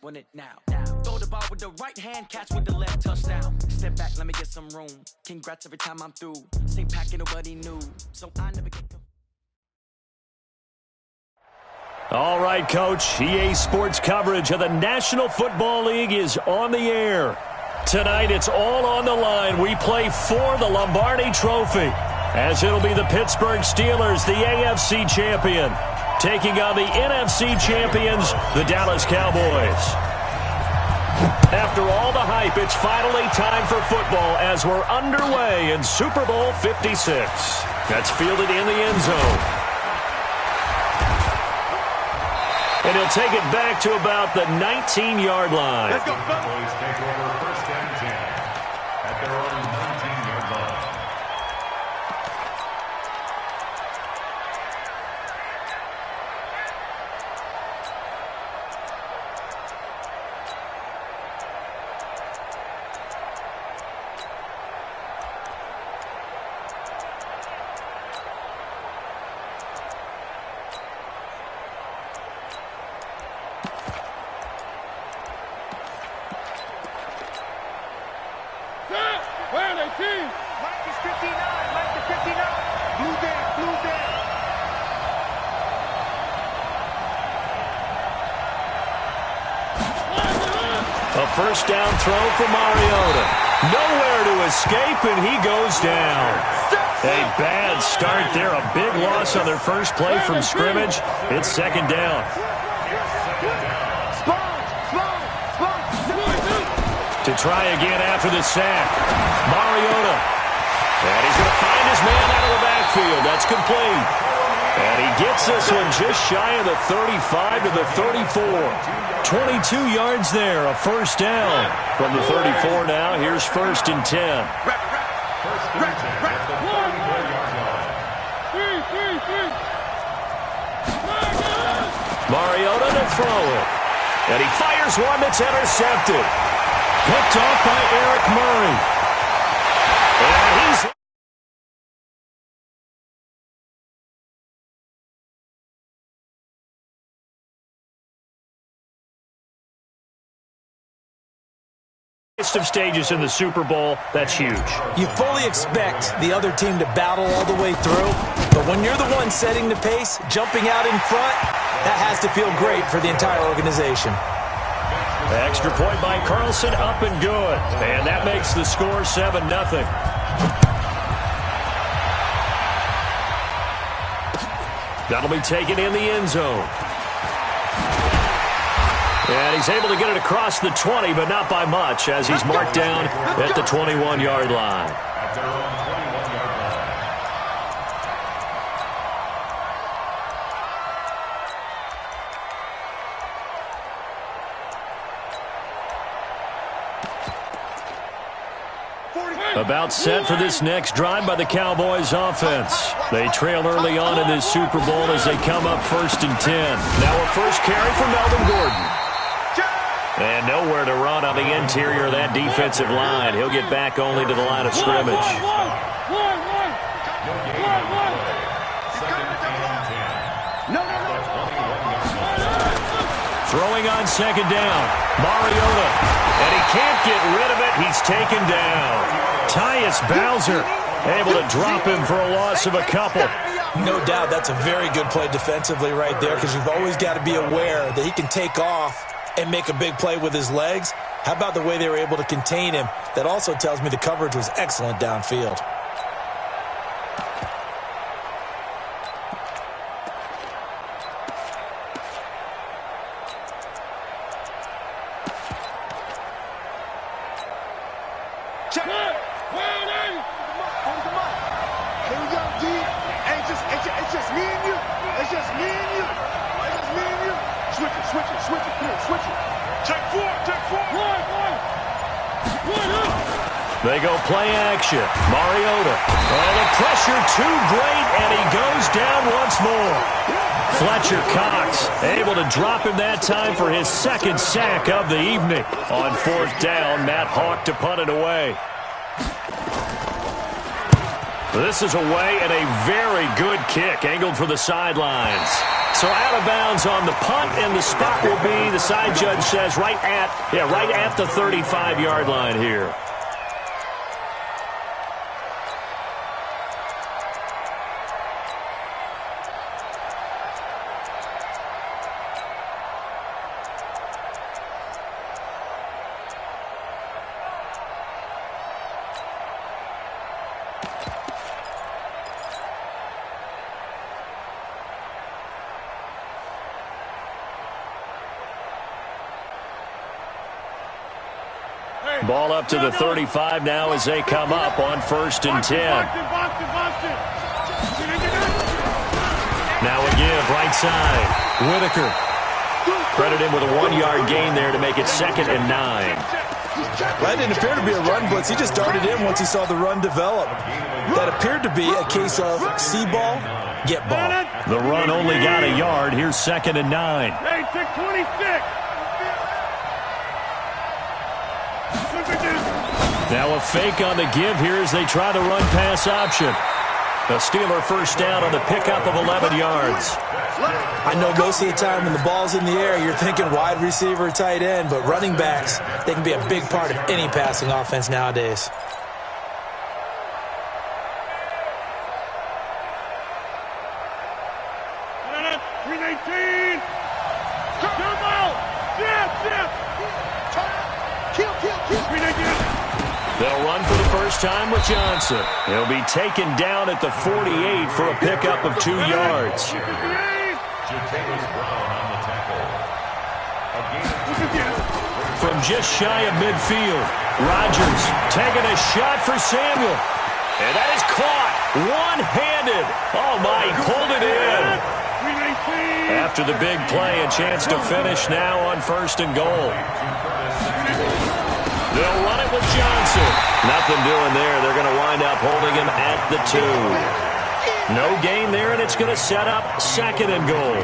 Win it now. Throw the ball with the right hand, catch with the left, touchdown. Step back, let me get some room. Congrats every time I'm through. Same pack and nobody knew, so I never get. All right, Coach. EA Sports coverage of the National Football League is on the air. Tonight, it's all on the line. We play for the Lombardi Trophy, as it'll be the Pittsburgh Steelers, the AFC champion, taking on the NFC champions, the Dallas Cowboys. After all the hype, it's finally time for football as we're underway in Super Bowl 56. That's fielded in the end zone. And he'll take it back to about the 19-yard line. Let's go, Cowboys take over first and 10 at their own 19-yard line. A first down throw for Mariota. Nowhere to escape, and he goes down. A bad start there. A big loss on their first play from scrimmage. It's second down. To try again after the sack. Mariota. And he's going to find his man out of the backfield. That's complete. And he gets this one just shy of the 35 to the 34. 22 yards there, a first down. From the 34 now, here's first and 10. First and 10 at the 34-yard line. Mariota to throw it. And he fires one that's intercepted. Picked off by Eric Murray. And he's... of stages in the Super Bowl, that's huge. You fully expect the other team to battle all the way through, but when you're the one setting the pace, jumping out in front, that has to feel great for the entire organization. Extra point by Carlson, up and good. And that makes the score 7-0. That'll be taken in the end zone. And he's able to get it across the 20, but not by much, as he's marked down at the 21-yard line. At their own 21-yard line. About set for this next drive by the Cowboys offense. They trail early on in this Super Bowl as they come up first and 10. Now a first carry for Melvin Gordon. And nowhere to run on the interior of that defensive line. He'll get back only to the line of scrimmage. Throwing on second down. Mariota. And he can't get rid of it. He's taken down. Tyus Bowser able to drop him for a loss of a couple. No doubt that's a very good play defensively right there, because you've always got to be aware that he can take off and make a big play with his legs. How about the way they were able to contain him? That also tells me the coverage was excellent downfield. They go play action. Mariota. Oh, the pressure too great, and he goes down once more. Fletcher Cox able to drop him that time for his second sack of the evening. On fourth down, Matt Hawk to punt it away. This is away and a very good kick angled for the sidelines. So out of bounds on the punt, and the spot will be, the side judge says, right at the 35-yard line here. Ball up to the 35 now as they come up on 1st and 10. Now a give, right side. Whitaker. Credit him with a 1-yard gain there to make it 2nd and 9. That didn't appear to be a run blitz. He just darted in once he saw the run develop. That appeared to be a case of see ball, get ball. The run only got a yard. Here's 2nd and 9. Hey, 626. Now a fake on the give here as they try to run pass option. A Steeler first down on the pickup of 11 yards. I know most of the time when the ball's in the air, you're thinking wide receiver, tight end, but running backs, they can be a big part of any passing offense nowadays. They'll run for the first time with Johnson. He'll be taken down at the 48 for a pickup of 2 yards. From just shy of midfield, Rodgers taking a shot for Samuel. And that is caught one-handed. Oh, my, he pulled it in. After the big play, a chance to finish now on 1st and goal. They'll run it with Johnson. Nothing doing there. They're going to wind up holding him at the 2. No gain there, and it's going to set up 2nd and goal.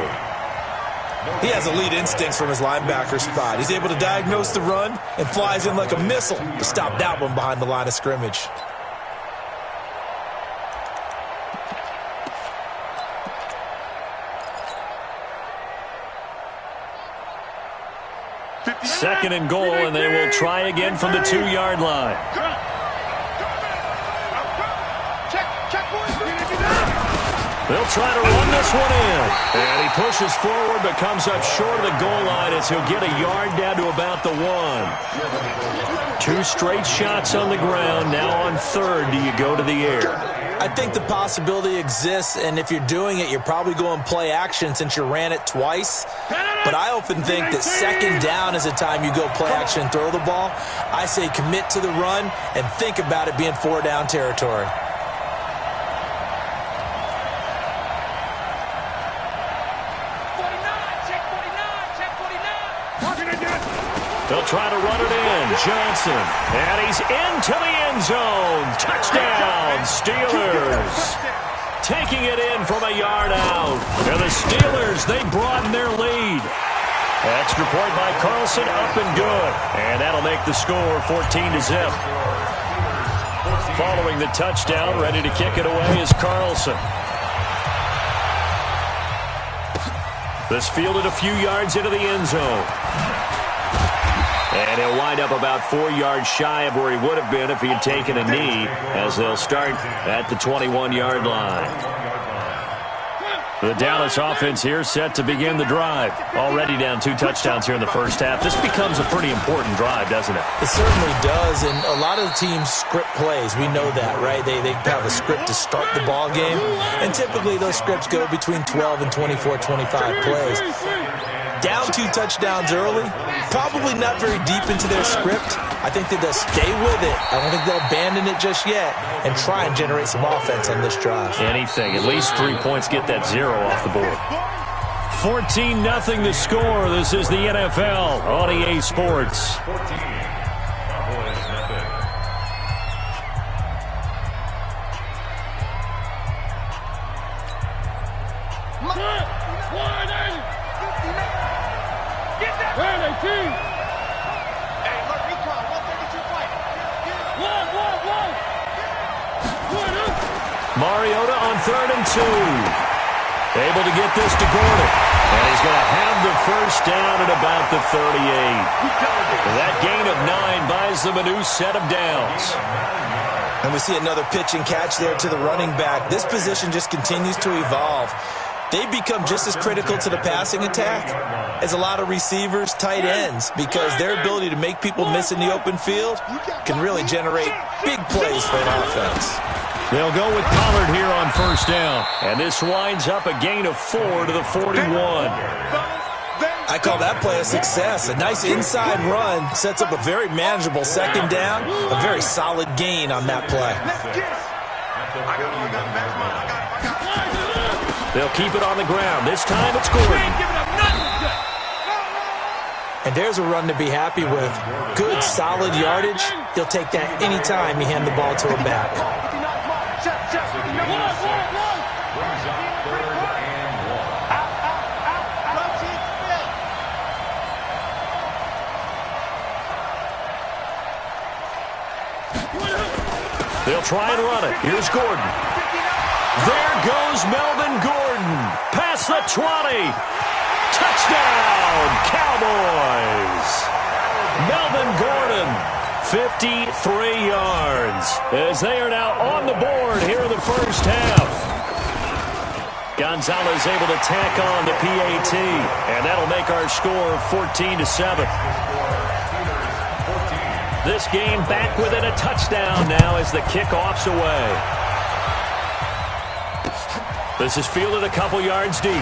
He has elite instincts from his linebacker spot. He's able to diagnose the run and flies in like a missile to stop that one behind the line of scrimmage. Second and goal, and they will try again from the 2-yard line. They'll try to run this one in. And he pushes forward but comes up short of the goal line as he'll get a yard down to about the 1. 2 straight shots on the ground. Now on 3rd, do you go to the air? I think the possibility exists, and if you're doing it, you're probably going play action since you ran it twice. But I often think that 2nd down is the time you go play action and throw the ball. I say commit to the run and think about it being 4-down territory. They'll try to run it in. Johnson. And he's into the end zone. Touchdown, Steelers. Taking it in from a yard out. And the Steelers, they broaden their lead. Extra point by Carlson, up and good. And that'll make the score 14-0. Following the touchdown, ready to kick it away is Carlson. This fielded a few yards into the end zone. And he'll wind up about 4 yards shy of where he would have been if he had taken a knee, as they'll start at the 21-yard line. The Dallas offense here set to begin the drive. Already down 2 touchdowns here in the first half. This becomes a pretty important drive, doesn't it? It certainly does, and a lot of the teams script plays. We know that, right? They have a script to start the ball game, and typically those scripts go between 12 and 24, 25 plays. Down 2 touchdowns early, probably not very deep into their script. I think that they'll stay with it. I don't think they'll abandon it just yet and try and generate some offense on this drive. Anything. At least 3 points, get that 0 off the board. 14-0 the score. This is the NFL on EA Sports. 14. Mariota on 3rd and 2. Able to get this to Gordon. And he's going to have the first down at about the 38. That gain of 9 buys them a new set of downs. And we see another pitch and catch there to the running back. This position just continues to evolve. They become just as critical to the passing attack as a lot of receivers, tight ends, because their ability to make people miss in the open field can really generate big plays for an offense. They'll go with Pollard here on first down. And this winds up a gain of 4 to the 41. I call that play a success. A nice inside run sets up a very manageable second down. A very solid gain on that play. They'll keep it on the ground. This time it's Gordon. And there's a run to be happy with. Good, solid yardage. He'll take that any time you hand the ball to a back. They'll try and run it. Here's Gordon. There goes Melvin Gordon. Past the 20. Touchdown, Cowboys. Melvin Gordon, 53 yards, as they are now on the board here in the first half. Gonzalez able to tack on the PAT, and that'll make our score 14-7. This game back within a touchdown now as the kickoff's away. This is fielded a couple yards deep.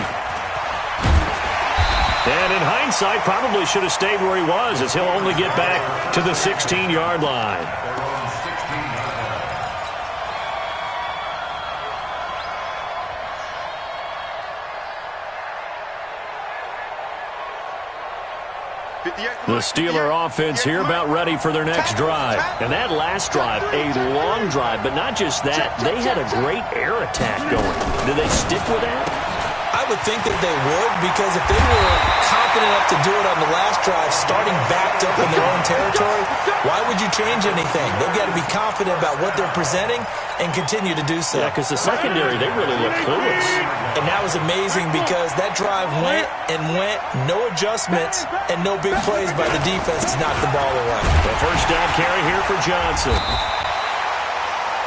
And in hindsight, probably should have stayed where he was, as he'll only get back to the 16-yard line. The Steeler offense here about ready for their next drive. And that last drive, a long drive, but not just that. They had a great air attack going. Do they stick with that? I would think that they would, because if they were confident enough to do it on the last drive, starting backed up in their own territory, why would you change anything? They've got to be confident about what they're presenting and continue to do so. Yeah, because the secondary, they really look clueless. And that was amazing, because that drive went and went, no adjustments, and no big plays by the defense to knock the ball away. The first down carry here for Johnson.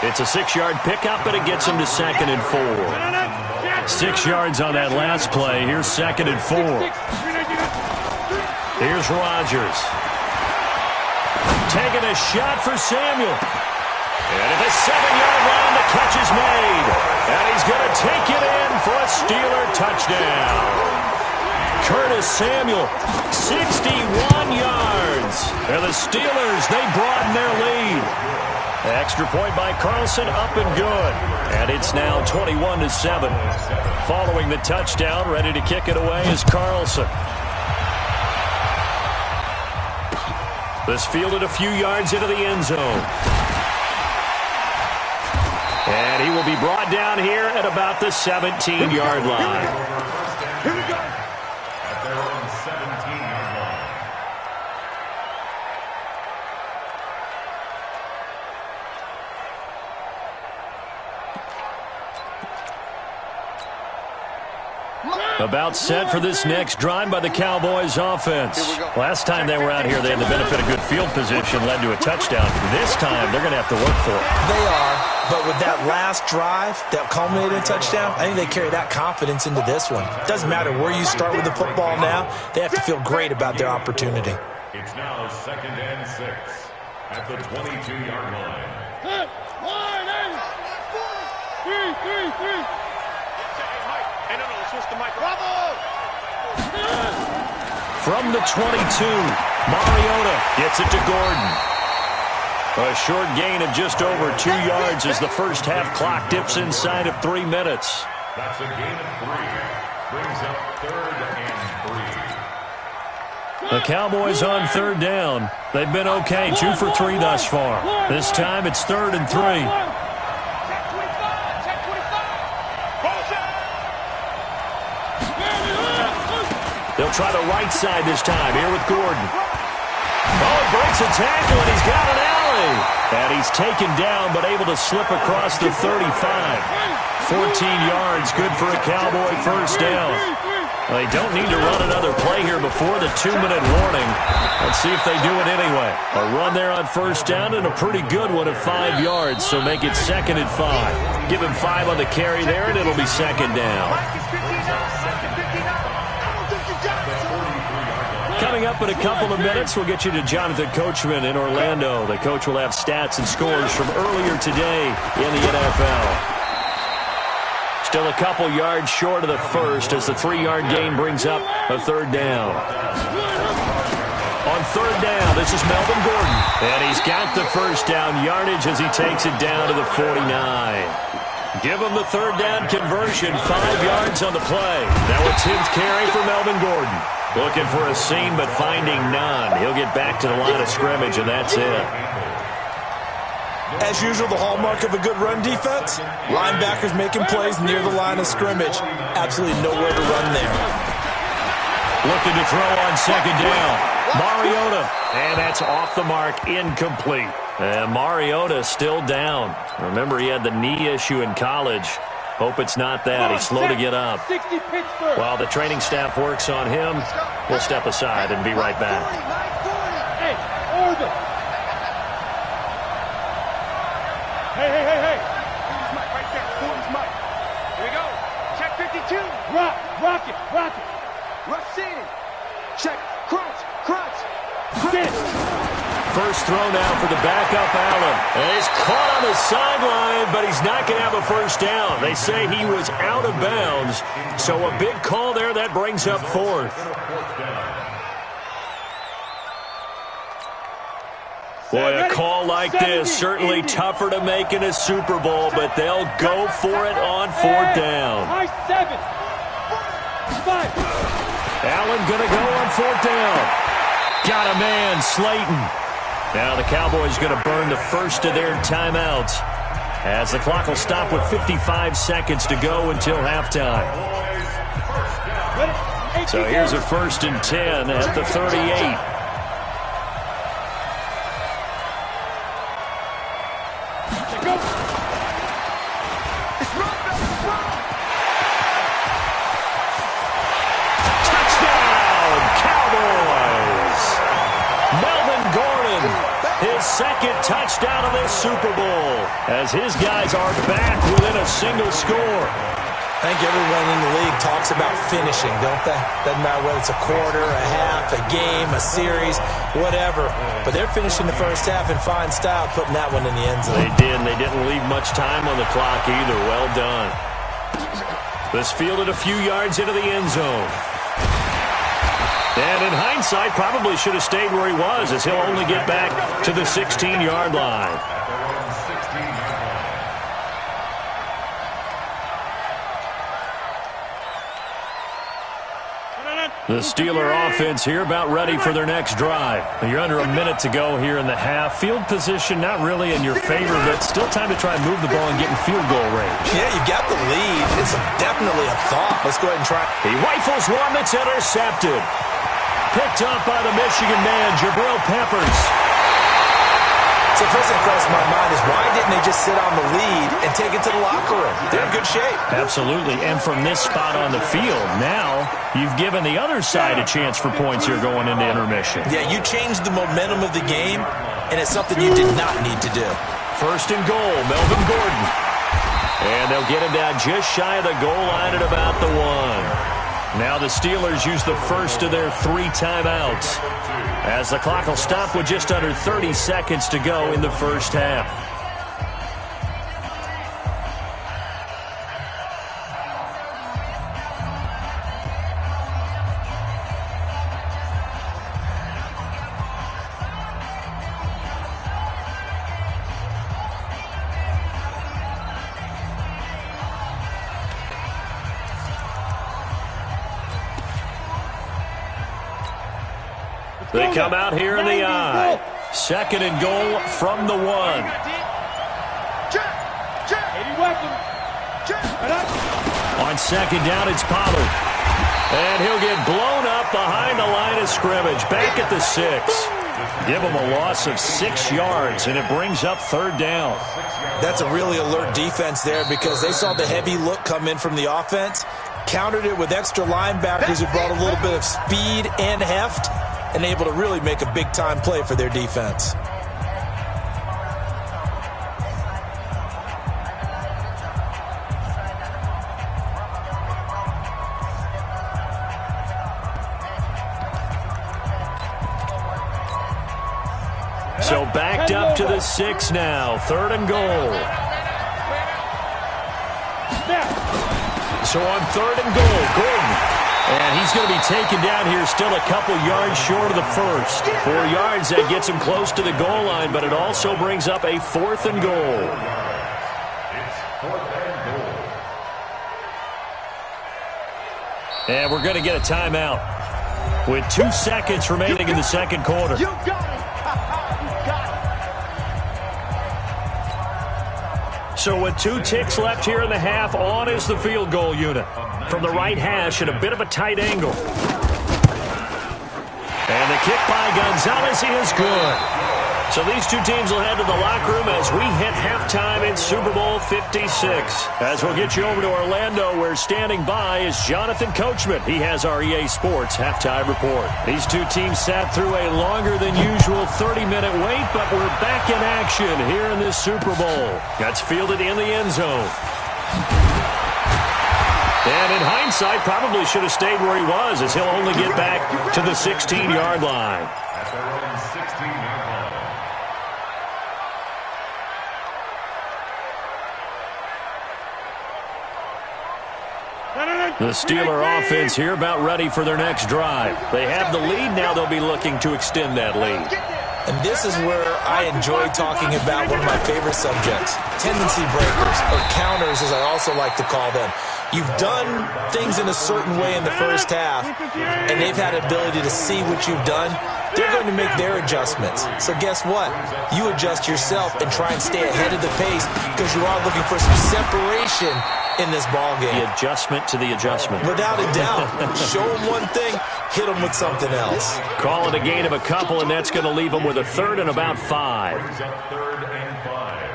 It's a 6-yard pickup, but it gets him to 2nd and 4. 6 yards on that last play. Here's 2nd and 4. Here's Rodgers. Taking a shot for Samuel. And at the 7-yard line, the catch is made. And he's going to take it in for a Steeler touchdown. Curtis Samuel, 61 yards. And the Steelers, they broaden their lead. Extra point by Carlson, up and good. And it's now 21-7. Following the touchdown, ready to kick it away is Carlson. This fielded a few yards into the end zone. And he will be brought down here at about the 17-yard line. Here we go. At their own 17-yard line. About set for this next drive by the Cowboys offense. Last time they were out here, they had the benefit of good field position, led to a touchdown. This time, they're going to have to work for it. They are, but with that last drive that culminated in a touchdown, I think they carry that confidence into this one. Doesn't matter where you start with the football now, they have to feel great about their opportunity. It's now 2nd and 6 at the 22-yard line. From the 22, Mariota gets it to Gordon. A short gain of just over 2 yards as the first half clock dips inside of 3 minutes. That's a gain of 3. Brings up 3rd and 3. The Cowboys on 3rd down. They've been okay, 2 for 3 thus far. This time it's 3rd and 3. They'll try the right side this time, here with Gordon. Oh, breaks a tackle, and he's got an alley. And he's taken down, but able to slip across the 35. 14 yards, good for a Cowboy first down. Well, they don't need to run another play here before the 2-minute warning. Let's see if they do it anyway. A run there on first down and a pretty good one of 5 yards, so make it 2nd and 5. Give him 5 on the carry there, and it'll be 2nd down. Coming up in a couple of minutes, we'll get you to Jonathan Coachman in Orlando. The coach will have stats and scores from earlier today in the NFL. Still a couple yards short of the first as the 3-yard gain brings up a 3rd down. On 3rd down, this is Melvin Gordon. And he's got the first down yardage as he takes it down to the 49. Give him the 3rd down conversion, 5 yards on the play. Now a 10th carry for Melvin Gordon. Looking for a seam, but finding none. He'll get back to the line of scrimmage, and that's it. As usual, the hallmark of a good run defense, linebackers making plays near the line of scrimmage. Absolutely nowhere to run there. Looking to throw on 2nd down. Mariota. And that's off the mark, incomplete. And Mariota still down. Remember, he had the knee issue in college. Hope it's not that. He's slow to get up. While the training staff works on him, we'll step aside and be right back. Hey, order. Hey. Gordon's mic right there. Gordon's mic. Here we go. Check 52. Rock it. Rush in. Check. Crunch. Sit. First throw now for the backup, Allen. And he's caught on the sideline, but he's not going to have a first down. They say he was out of bounds. So a big call there. That brings up 4th. Boy, a call like this, certainly tougher to make in a Super Bowl, but they'll go for it on 4th down. High 7. 5. Allen going to go on 4th down. Got a man, Slayton. Now the Cowboys going to burn the first of their timeouts as the clock will stop with 55 seconds to go until halftime. So here's a 1st and 10 at the 38. Second touchdown of this Super Bowl as his guys are back within a single score. I think everyone in the league talks about finishing, don't they? Doesn't matter whether it's a quarter, a half, a game, a series, whatever. But they're finishing the first half in fine style, putting that one in the end zone. They did, and they didn't leave much time on the clock either. Well done. This fielded a few yards into the end zone. And in hindsight, probably should have stayed where he was, as he'll only get back to the 16-yard line. The Steeler offense here about ready for their next drive. You're under a minute to go here in the half. Field position not really in your favor, but still time to try and move the ball and get in field goal range. Yeah, you've got the lead. It's definitely a thought. Let's go ahead and try. He rifles one that's intercepted. Picked up by the Michigan man, Jabril Peppers. So the first thing that crosses my mind is why didn't they just sit on the lead and take it to the locker room? They're in good shape. Absolutely, and from this spot on the field, now you've given the other side a chance for points here going into intermission. Yeah, you changed the momentum of the game, and it's something you did not need to do. 1st and goal, Melvin Gordon. And they'll get him down just shy of the goal line at about the 1. Now the Steelers use the first of their 3 timeouts as the clock will stop with just under 30 seconds to go in the first half. They come out here in the I. 2nd and goal from the 1. On 2nd down, it's Pollard. And he'll get blown up behind the line of scrimmage. Back at the 6. Give them a loss of 6 yards, and it brings up third down. That's a really alert defense there because they saw the heavy look come in from the offense, countered it with extra linebackers who brought a little bit of speed and heft, and able to really make a big-time play for their defense. So backed up to the 6 now. Third and goal. So on third and goal, Gordon. And he's going to be taken down here still a couple yards short of the first. 4 yards, that gets him close to the goal line, but it also brings up a 4th and goal. It's 4th and goal. And we're going to get a timeout with 2 seconds remaining in the second quarter. You got it. So with 2 ticks left here in the half, on is the field goal unit. From the right hash at a bit of a tight angle. And the kick by Gonzalez is good. So these two teams will head to the locker room as we hit halftime in Super Bowl 56. As we'll get you over to Orlando, where standing by is Jonathan Coachman. He has our EA Sports halftime report. These two teams sat through a longer than usual 30-minute wait, but we're back in action here in this Super Bowl. That's fielded in the end zone. And in hindsight, probably should have stayed where he was, as he'll only get back to the 16-yard line. At their own 16-yard line. The Steeler offense here about ready for their next drive. They have the lead. Now they'll be looking to extend that lead. And this is where I enjoy talking about one of my favorite subjects, tendency breakers, or counters as I also like to call them. You've done things in a certain way in the first half, and they've had ability to see what you've done. They're going to make their adjustments. So guess what? You adjust yourself and try and stay ahead of the pace because you are looking for some separation in this ball game. The adjustment to the adjustment. Without a doubt. Show them one thing, hit them with something else. Call it a gain of a couple, and that's going to leave them with a third and about 5. Brings up 3rd and 5.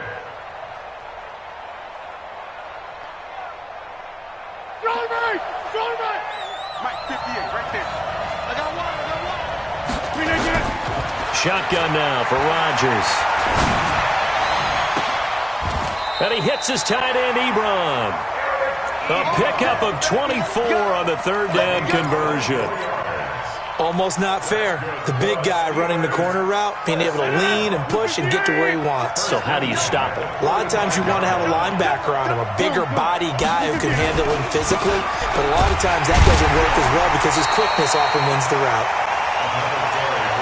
Mike 58, right there. I got one. Shotgun now for Rodgers. And he hits his tight end, Ebron. A pickup of 24 on the third down conversion. Almost not fair. The big guy running the corner route, being able to lean and push and get to where he wants. So how do you stop it? A lot of times you want to have a linebacker on him, a bigger body guy who can handle him physically, but a lot of times that doesn't work as well because his quickness often wins the route.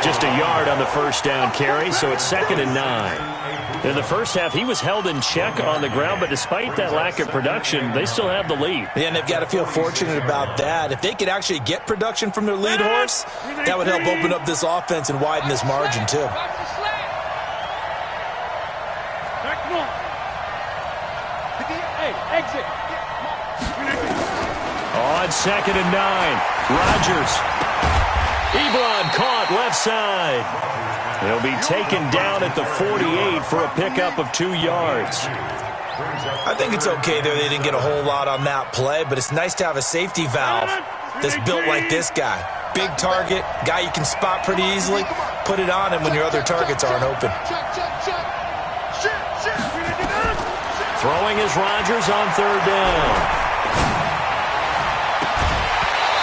Just a yard on the first down carry, so it's 2nd and 9. In the first half, he was held in check on the ground, but despite that lack of production, they still have the lead. And they've got to feel fortunate about that. If they could actually get production from their lead horse, that would help open up this offense and widen this margin, too. On 2nd and 9, Rodgers. Ebron caught left side. He'll be taken down at the 48 for a pickup of 2 yards. I think it's okay there they didn't get a whole lot on that play, but it's nice to have a safety valve that's built like this guy. Big target, guy you can spot pretty easily. Put it on him when your other targets aren't open. Throwing is Rodgers on 3rd down.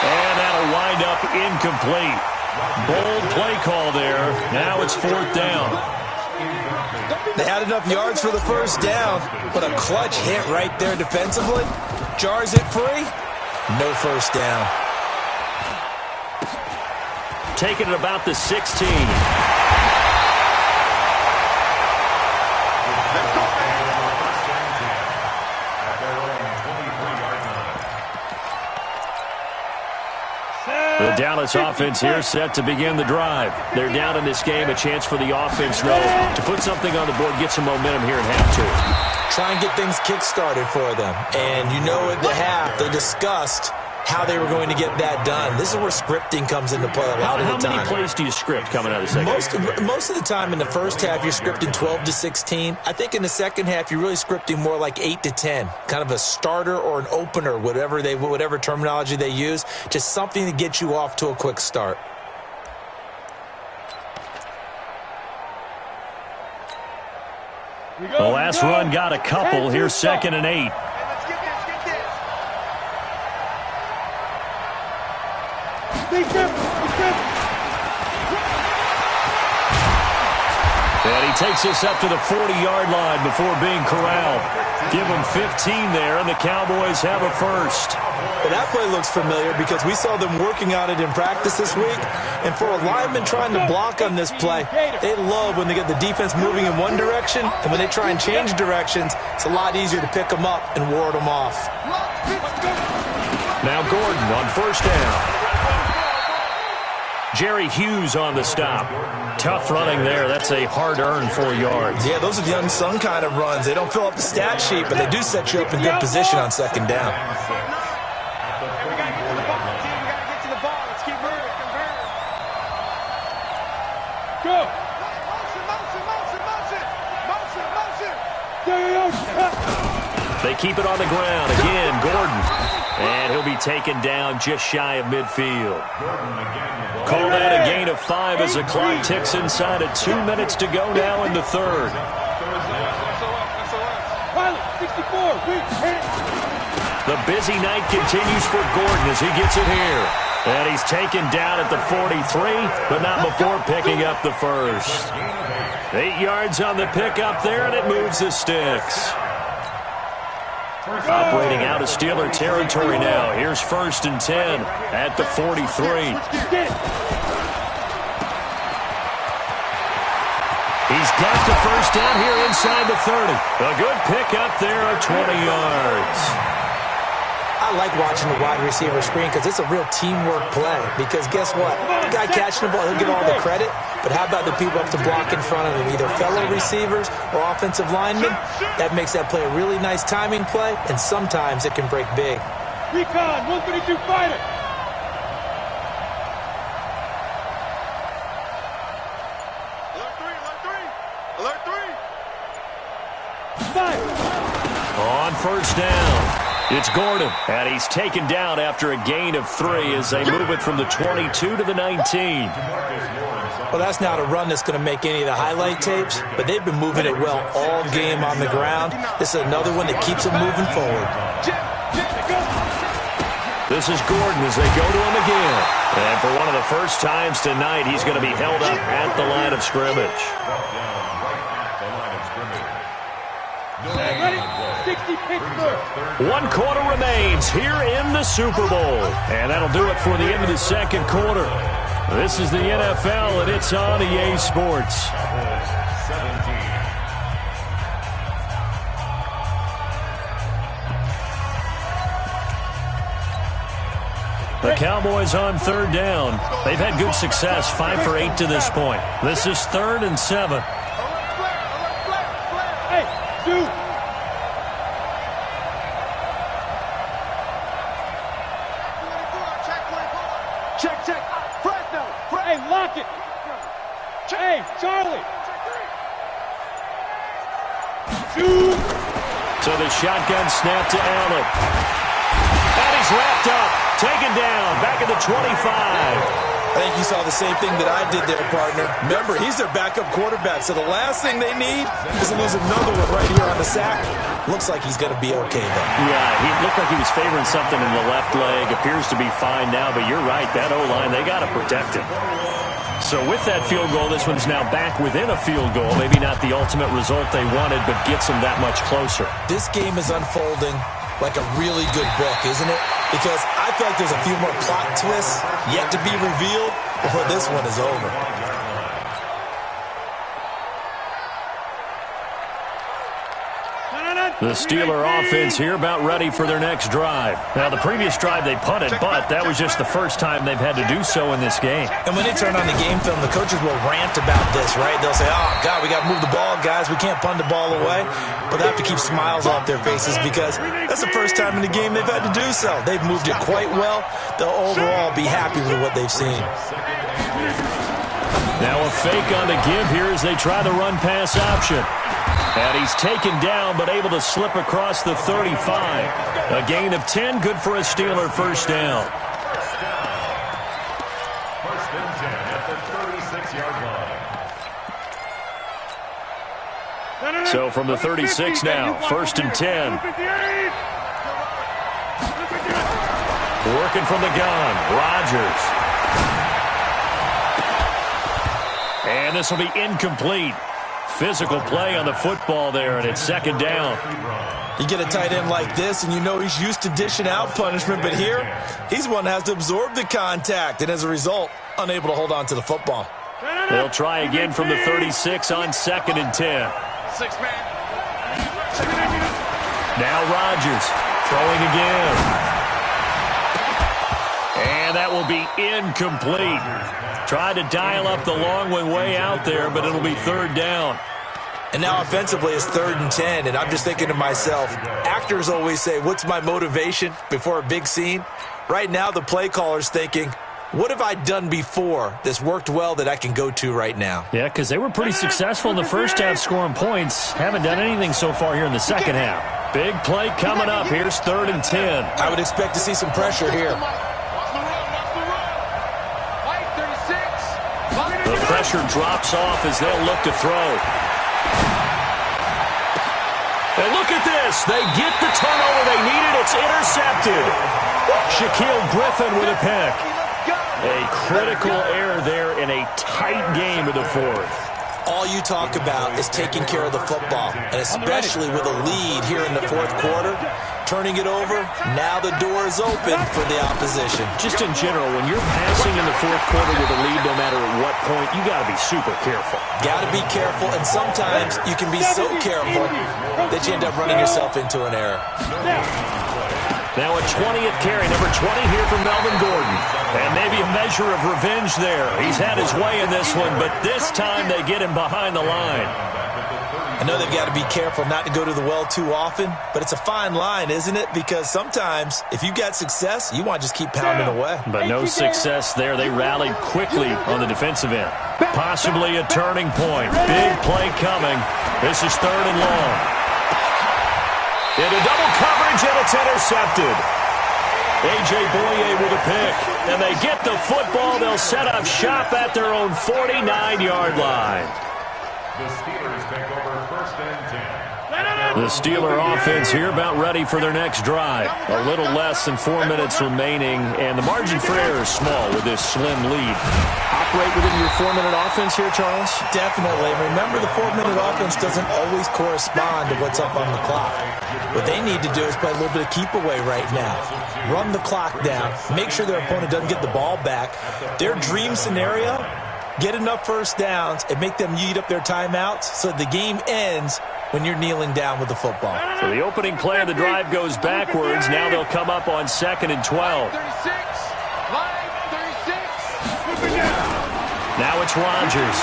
And that'll wind up incomplete. Bold play call there. Now it's 4th down. They had enough yards for the first down, but a clutch hit right there defensively. Jars it free. No first down. Taking it about the 16. The Dallas offense here set to begin the drive. They're down in this game. A chance for the offense, though, to put something on the board, get some momentum here in half 2. Try and get things kick-started for them. And you know at the half, they discussed how they were going to get that done. This is where scripting comes into play a lot of the time. How many plays do you script coming out of the second half? Most of the time in the first half, you're scripting 12 to 16. I think in the second half, you're really scripting more like 8 to 10, kind of a starter or an opener, whatever terminology they use, just something to get you off to a quick start. The last run got a couple. Here's 2nd and 8. And he takes us up to the 40-yard line before being corralled. Give him 15 there, and the Cowboys have a first. Well, that play looks familiar because we saw them working on it in practice this week. And for a lineman trying to block on this play, they love when they get the defense moving in one direction, and when they try and change directions, it's a lot easier to pick them up and ward them off. Now Gordon on first down. Jerry Hughes on the stop. Tough running there. That's a hard-earned 4 yards. Yeah, those are the unsung kind of runs. They don't fill up the stat sheet, but they do set you up in good position on second down. We got to get to the ball. Let's keep moving. Go. Motion. They keep it on the ground. Again, Gordon. And he'll be taken down just shy of midfield. Called out a gain of 5 as the clock ticks inside of 2 minutes to go now in the third. The busy night continues for Gordon as he gets it here. And he's taken down at the 43, but not before picking up the first. 8 yards on the pickup there, and it moves the sticks. Operating out of Steeler territory now. Here's 1st and 10 at the 43. He's got the first down here inside the 30. A good pickup there of 20 yards. I like watching the wide receiver screen because it's a real teamwork play. Because guess what? The guy catching the ball, he'll get all the credit. But how about the people up to block in front of him, either fellow receivers or offensive linemen? That makes that play a really nice timing play, and sometimes it can break big. Recon, 132 fighter. Alert 3. On first down. It's Gordon, and he's taken down after a gain of 3 as they move it from the 22 to the 19. Well, that's not a run that's going to make any of the highlight tapes, but they've been moving it well all game on the ground. This is another one that keeps them moving forward. This is Gordon as they go to him again. And for one of the first times tonight, he's going to be held up at the line of scrimmage. Ready? 60 Pittsburgh. 1 quarter remains here in the Super Bowl. And that'll do it for the end of the second quarter. This is the NFL, and it's on EA Sports. The Cowboys on third down. They've had good success, 5 for 8 to this point. This is 3rd and 7. Hey, dude. Check. Fresno. Hey, lock it. Hey, Charlie. Dude. So the shotgun snap to Allen. And he's wrapped up. Taken down. Back at the 25. I think you saw the same thing that I did there, partner. Remember, he's their backup quarterback, so the last thing they need is to lose another one right here on the sack. Looks like he's going to be okay, though. Yeah, he looked like he was favoring something in the left leg. Appears to be fine now, but you're right. That O-line, they got to protect him. So with that field goal, this one's now back within a field goal. Maybe not the ultimate result they wanted, but gets them that much closer. This game is unfolding like a really good book, isn't it? Because I feel like there's a few more plot twists yet to be revealed before this one is over. The Steeler offense here about ready for their next drive. Now, the previous drive they punted, but that was just the first time they've had to do so in this game. And when they turn on the game film, the coaches will rant about this, right? They'll say, oh, God, we got to move the ball, guys. We can't punt the ball away. But they have to keep smiles off their faces because that's the first time in the game they've had to do so. They've moved it quite well. They'll overall be happy with what they've seen. Now a fake on the give here as they try the run-pass option. And he's taken down, but able to slip across the 35. A gain of 10, good for a Steeler first down. First and 10 at the 36-yard line. So from the 36 now, first and 10. Working from the gun, Rodgers. And this will be incomplete. Physical play on the football there, and it's second down. You get a tight end like this, and you know he's used to dishing out punishment, but here, he's one that has to absorb the contact, and as a result, unable to hold on to the football. They'll try again from the 36 on second and 10. Now Rodgers throwing again. And that will be incomplete. Tried to dial up the long one way out there, but it'll be third down. And now offensively it's third and 10, and I'm just thinking to myself, actors always say, what's my motivation before a big scene? Right now the play caller's thinking, what have I done before that's worked well that I can go to right now? Yeah, because they were pretty successful in the first half scoring points. Haven't done anything so far here in the second half. Big play coming up. Here's third and 10. I would expect to see some pressure here. The pressure drops off as they'll look to throw. And look at this. They get the turnover they needed. It's intercepted. Shaquille Griffin with a pick. A critical error there in a tight game of the fourth. All you talk about is taking care of the football, and especially with a lead here in the fourth quarter, turning it over, now the door is open for the opposition. Just in general, when you're passing in the fourth quarter with a lead, no matter at what point, you got to be super careful. Got to be careful, and sometimes you can be so careful that you end up running yourself into an error. Now a 20th carry, number 20 here from Melvin Gordon. And maybe a measure of revenge there. He's had his way in this one, but this time they get him behind the line. I know they've got to be careful not to go to the well too often, but it's a fine line, isn't it? Because sometimes if you got success, you want to just keep pounding away. But no success there. They rallied quickly on the defensive end. Possibly a turning point. Big play coming. This is third and long. Into double coverage, and it's intercepted. A.J. Boye with a pick. And they get the football. They'll set up shop at their own 49-yard line. The Steelers take over first and 10. The Steeler offense here about ready for their next drive. A little less than 4 minutes remaining, and the margin for error is small with this slim lead. Operate within your 4-minute offense here, Charles? Definitely. Remember, the 4-minute offense doesn't always correspond to what's up on the clock. What they need to do is play a little bit of keep away right now. Run the clock down. Make sure their opponent doesn't get the ball back. Their dream scenario, get enough first downs and make them eat up their timeouts so the game ends when you're kneeling down with the football. So the opening play of the drive goes backwards. Now they'll come up on 2nd and 12. Now it's Rodgers.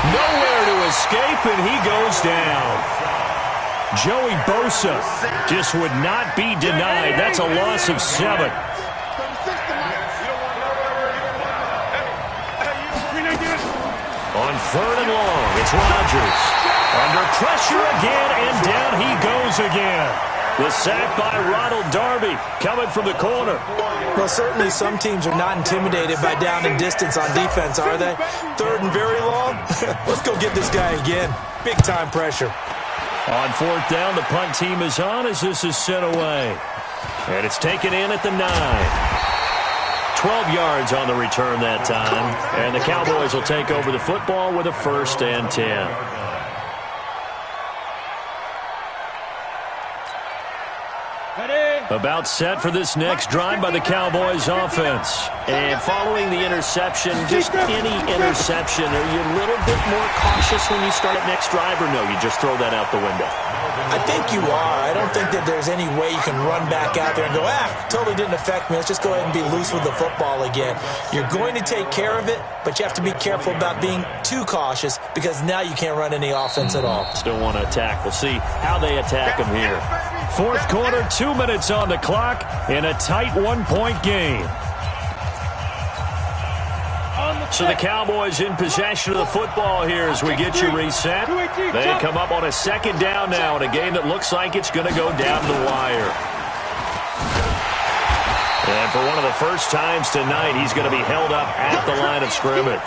Nowhere to escape, and he goes down. Joey Bosa just would not be denied. That's a loss of 7. On 3rd and long, it's Rodgers. Under pressure again, and down he goes again. The sack by Ronald Darby coming from the corner. Well, certainly some teams are not intimidated by down and distance on defense, are they? 3rd and very long? Let's go get this guy again. Big time pressure. On 4th down, the punt team is on as this is sent away. And it's taken in at the 9. 12 yards on the return that time. And the Cowboys will take over the football with a 1st and 10. Ready? About set for this next drive by the Cowboys offense. And following the interception, just any interception, are you a little bit more cautious when you start at next drive, or no, you just throw that out the window? I think you are. I don't think that there's any way you can run back out there and go, totally didn't affect me. Let's just go ahead and be loose with the football again. You're going to take care of it, but you have to be careful about being too cautious because now you can't run any offense at all. Still want to attack. We'll see how they attack them here. Fourth quarter, 2 minutes on the clock in a tight one-point game. So the Cowboys in possession of the football here as we get you reset. They come up on a second down now in a game that looks like it's going to go down the wire. And for one of the first times tonight, he's going to be held up at the line of scrimmage.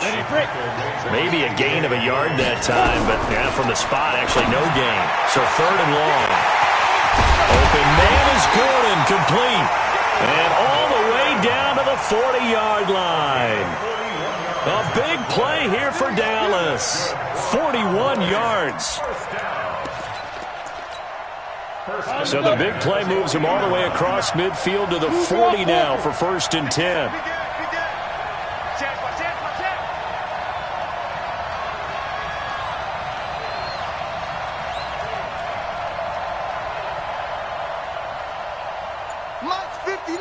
Maybe a gain of a yard that time, but from the spot, actually no gain. So third and long. Open man is Gordon, complete. And all the way down to the 40-yard line. A big play here for Dallas. 41 yards. So the big play moves him all the way across midfield to the 40 now for 1st and 10. Mike's 59.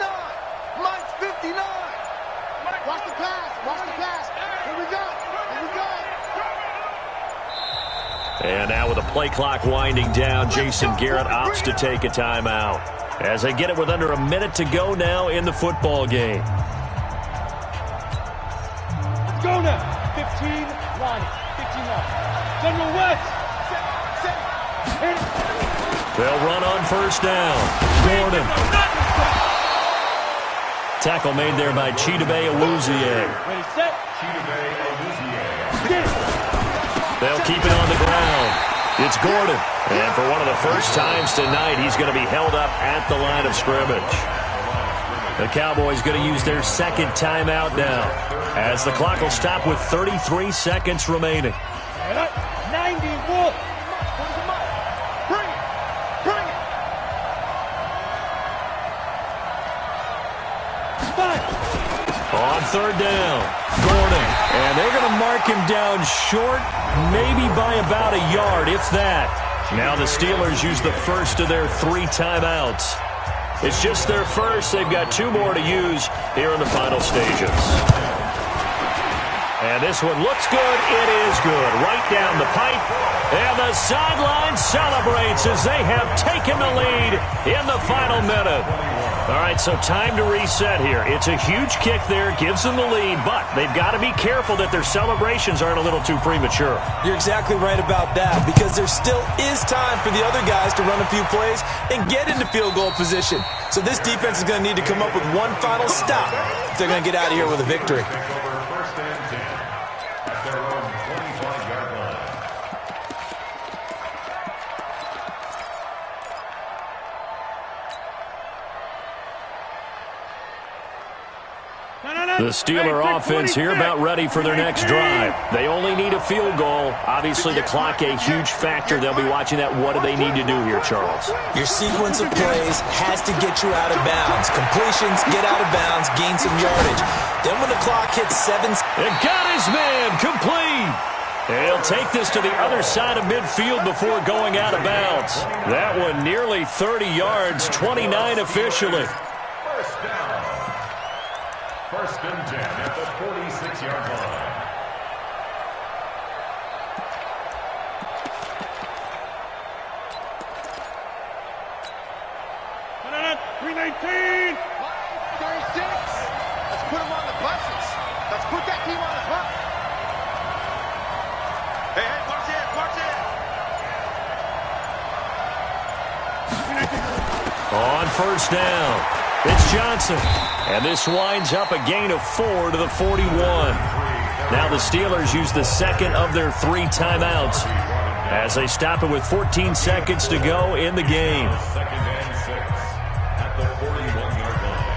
Mike's 59. Watch the pass. Watch the pass. Here we go. Here we go. And now with the play clock winding down, Jason Garrett opts to take a timeout as they get it with under a minute to go now in the football game. Let's go now. 15 line. 15 line. General West. They'll run on first down. Gordon. Tackle made there by Chidobe Awuzie. Ready, set. They'll keep it on the ground. It's Gordon. And for one of the first times tonight, he's going to be held up at the line of scrimmage. The Cowboys going to use their second timeout now, as the clock will stop with 33 seconds remaining. 91. Bring it. Bring it. 5. On third down, Gordon. And they're going to mark him down short, maybe by about a yard, if that. Now the Steelers use the first of their 3 timeouts. It's just their first. They've got 2 more to use here in the final stages. And this one looks good. It is good. Right down the pipe. And the sideline celebrates as they have taken the lead in the final minute. All right, so time to reset here. It's a huge kick there, gives them the lead, but they've got to be careful that their celebrations aren't a little too premature. You're exactly right about that, because there still is time for the other guys to run a few plays and get into field goal position. So this defense is going to need to come up with one final stop if they're going to get out of here with a victory. The Steeler offense here about ready for their next drive. They only need a field goal. Obviously, the clock a huge factor. They'll be watching that. What do they need to do here, Charles? Your sequence of plays has to get you out of bounds. Completions, get out of bounds, gain some yardage. Then when the clock hits 7... And got his man complete. He'll take this to the other side of midfield before going out of bounds. That one nearly 30 yards, 29 officially. First down. 1st and 10 at the 46-yard line. $319. 36. Let's put them on the buses. Let's put that team on the bus. Hey, march in. On first down, it's Johnson. And this winds up a gain of 4 to the 41. Now the Steelers use the second of their 3 timeouts as they stop it with 14 seconds to go in the game. 2nd and 6 at the 41-yard line.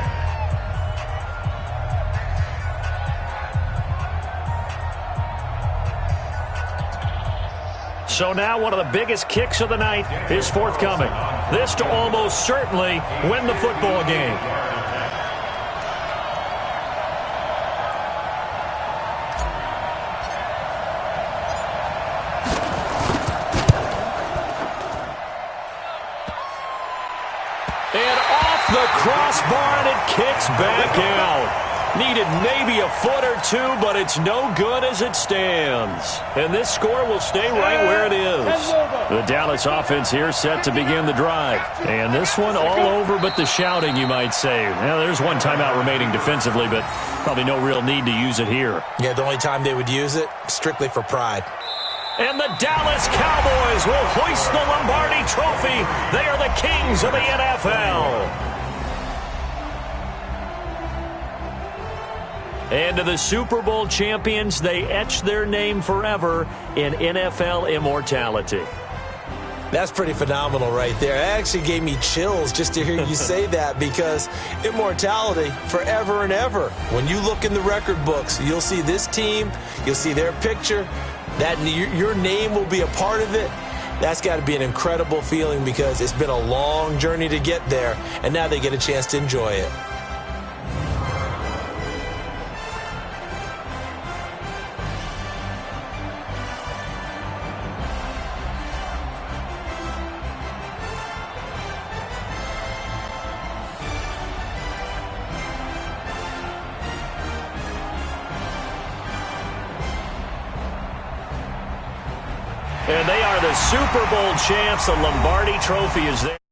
So now one of the biggest kicks of the night is forthcoming. This to almost certainly win the football game. And off the crossbar, and it kicks back out. Needed maybe a foot or two, but it's no good as it stands. And this score will stay right where it is. The Dallas offense here set to begin the drive. And this one all over but the shouting, you might say. Now, there's one timeout remaining defensively, but probably no real need to use it here. Yeah, the only time they would use it, strictly for pride. And the Dallas Cowboys will hoist the Lombardi Trophy. They are the kings of the NFL. And to the Super Bowl champions, they etch their name forever in NFL immortality. That's pretty phenomenal right there. It actually gave me chills just to hear you say that, because immortality forever and ever. When you look in the record books, you'll see this team, you'll see their picture, that your name will be a part of it. That's got to be an incredible feeling, because it's been a long journey to get there, and now they get a chance to enjoy it. And they are the Super Bowl champs. The Lombardi Trophy is there.